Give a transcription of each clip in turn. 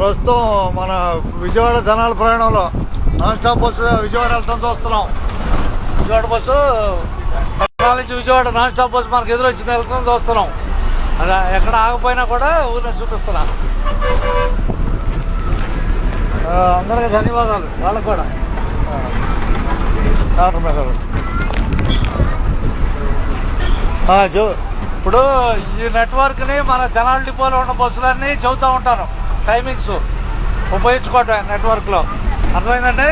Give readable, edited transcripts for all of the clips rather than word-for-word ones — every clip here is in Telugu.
ప్రస్తుతం మన విజయవాడ జనాల ప్రయాణంలో నాన్ స్టాప్ బస్సు విజయవాడ వెళ్తాం చూస్తున్నాం. విజయవాడ బస్సు పట్టణాల నుంచి విజయవాడ నాన్ స్టాప్ బస్సు మనకు ఎదురొచ్చింది వెళ్తాం చూస్తున్నాం. అది ఎక్కడ ఆగిపోయినా కూడా ఊరిని చూపిస్తున్నా. అందరికీ ధన్యవాదాలు. వాళ్ళకు కూడా డాక్టర్ మీద ఇప్పుడు ఈ నెట్వర్క్ని మన జనాల డిపోలో ఉన్న బస్సులన్నీ చెబుతూ ఉంటాను. టైమింగ్స్ ఉపయోగించుకోవటం నెట్వర్క్లో అర్థమైందండి.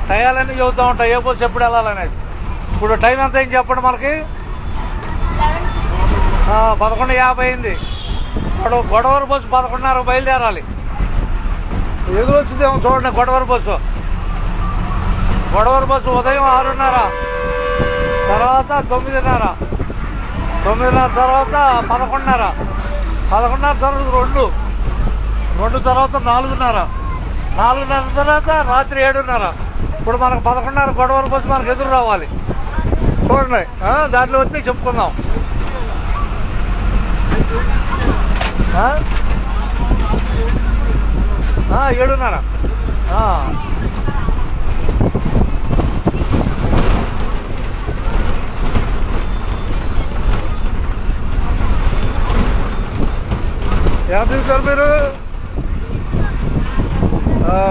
టయాలన్నీ చెబుతూ ఉంటాయి, ఏ బస్సు ఎప్పుడు వెళ్ళాలనేది. ఇప్పుడు టైం ఎంత అయింది చెప్పండి మనకి? 11:50 అయింది. గొడవరు బస్సు 11:30 బయలుదేరాలి. ఎదురు వచ్చిందేమో చూడండి. గొడవరు బస్సు ఉదయం 6:30, తర్వాత 9:30, 9:30 తర్వాత 11:30, 11:30 తర్వాత 2 తర్వాత 4:30, 4:30 తర్వాత రాత్రి 7:30. ఇప్పుడు మనకు 11:30 గొడవరు బస్సు మనకు ఎదురు రావాలి. చూడండి, దాంట్లో వచ్చి చెప్పుకుందాం. 7:30. ఏం తీశారు మీరు?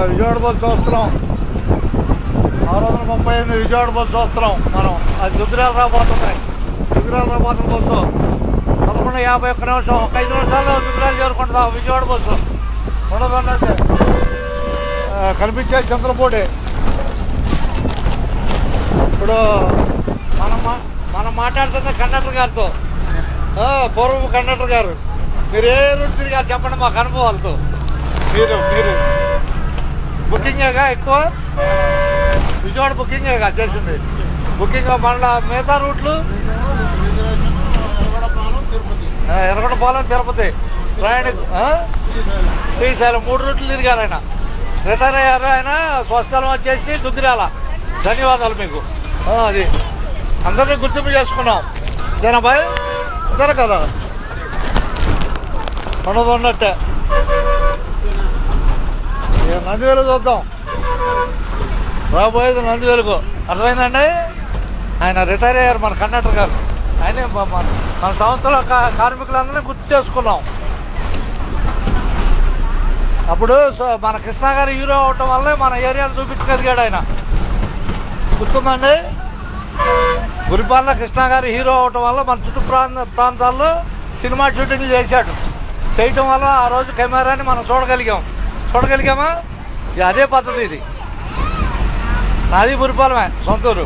విజయవాడ బస్సు చూస్తున్నాం. 638 విజయవాడ బస్సు చూస్తున్నాం మనం. అది దుగ్గిరాల రాబోతుంది బస్సు. 11:51 ఒక 5 నిమిషాల్లో దుగ్గిరాలు చేరుకుంటుందా విజయవాడ బస్సు. ఉండదండి కనిపించేది చంద్రపూడి. ఇప్పుడు మనం మాట్లాడుతున్న కండక్టర్ గారితో, పూర్వపు కండక్టర్ గారు. మీరు ఏ రూట్ తిరిగారు చెప్పండి మాకు అనుభవాలతో. మీరు బుకింగేగా ఎక్కువ విజయవాడ బుకింగేగా చేసింది. బుకింగ్ మళ్ళీ మిగతా రూట్లు ఎర్రగొండపాలెం, తిరుపతి, శ్రీశైలం 3 రూట్లు తిరిగారు ఆయన. రిటైర్ అయ్యారు ఆయన. స్వస్థలం వచ్చేసి దుగ్గిరాల. ధన్యవాదాలు మీకు. అది అందరినీ గుర్తింపు చేసుకున్నాం. జనాభాయ్ అందరూ కదా ఉన్నట్టే. నందివేలు చూద్దాం. రాబోయేది నందివేలుకు. అర్థమైందండి. ఆయన రిటైర్ అయ్యారు మన కండక్టర్ గారు. ఆయన మన సంస్థలో కార్మికులందరినీ గుర్తు చేసుకున్నాం. అప్పుడు మన కృష్ణ గారు హీరో అవటం వల్లే మన ఏరియాను చూపించగలిగాడు ఆయన. గుర్తుందండి. గురిపాల కృష్ణ గారు హీరో అవటం వల్ల మన చుట్టూ ప్రాంతాల్లో సినిమా షూటింగ్లు చేయటం వల్ల ఆ రోజు కెమెరాని మనం చూడగలిగామా? అదే పద్ధతి. ఇది నాది గురిపాలమే, సొంతూరు.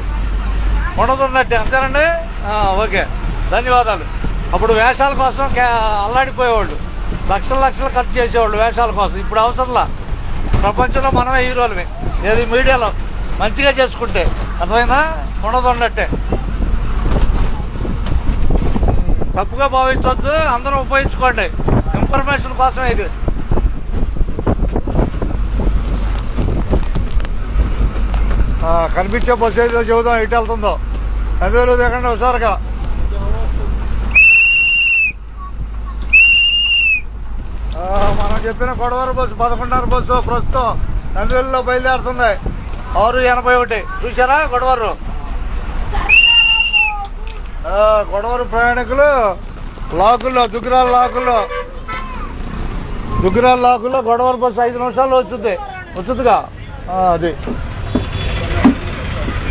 ఉండదున్నట్టే. అంతేనండి. ఓకే, ధన్యవాదాలు. అప్పుడు వేషాల కోసం అల్లాడిపోయేవాళ్ళు. లక్షలు ఖర్చు చేసేవాళ్ళు వేషాల కోసం. ఇప్పుడు అవసరంలా. ప్రపంచంలో మనమే హీరోలమే. ఏది మీడియాలో మంచిగా చేసుకుంటే. అర్థమైందా? ఉండదున్నట్టే. తప్పుగా భావించవద్దు. అందరూ ఉపయోగించుకోండి. ఇన్ఫర్మేషన్ కోసం ఇది. కనిపించే బస్సు ఏదో చెబుదాం ఎటు వెళ్తుందో. నందివేలు దిగండి హుషారుగా. మనం చెప్పిన గొడవరు బస్సు 11:30 బస్సు ప్రస్తుతం నందివేలులో బయలుదేరుతుంది. 6:81. చూసారా గొడవరు ప్రయాణికులు లాకుల్లో, దుగ్గిరాల లాకుల్లో గొడవరు బస్సు 5 నిమిషాల్లో వచ్చుద్దిగా. అది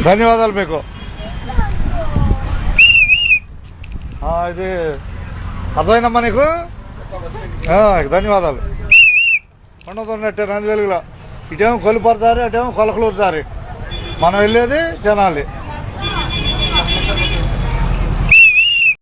ధన్యవాదాలు మీకు. ఇది అర్థమైందమ్మా నీకు? ధన్యవాదాలు. ఉండదున్నట్టే నందివేలుగులో. ఇటేమో కొలిపర దారి, అటేమో కొలకలూరు దారి. మనం వెళ్ళేది తెనాలి.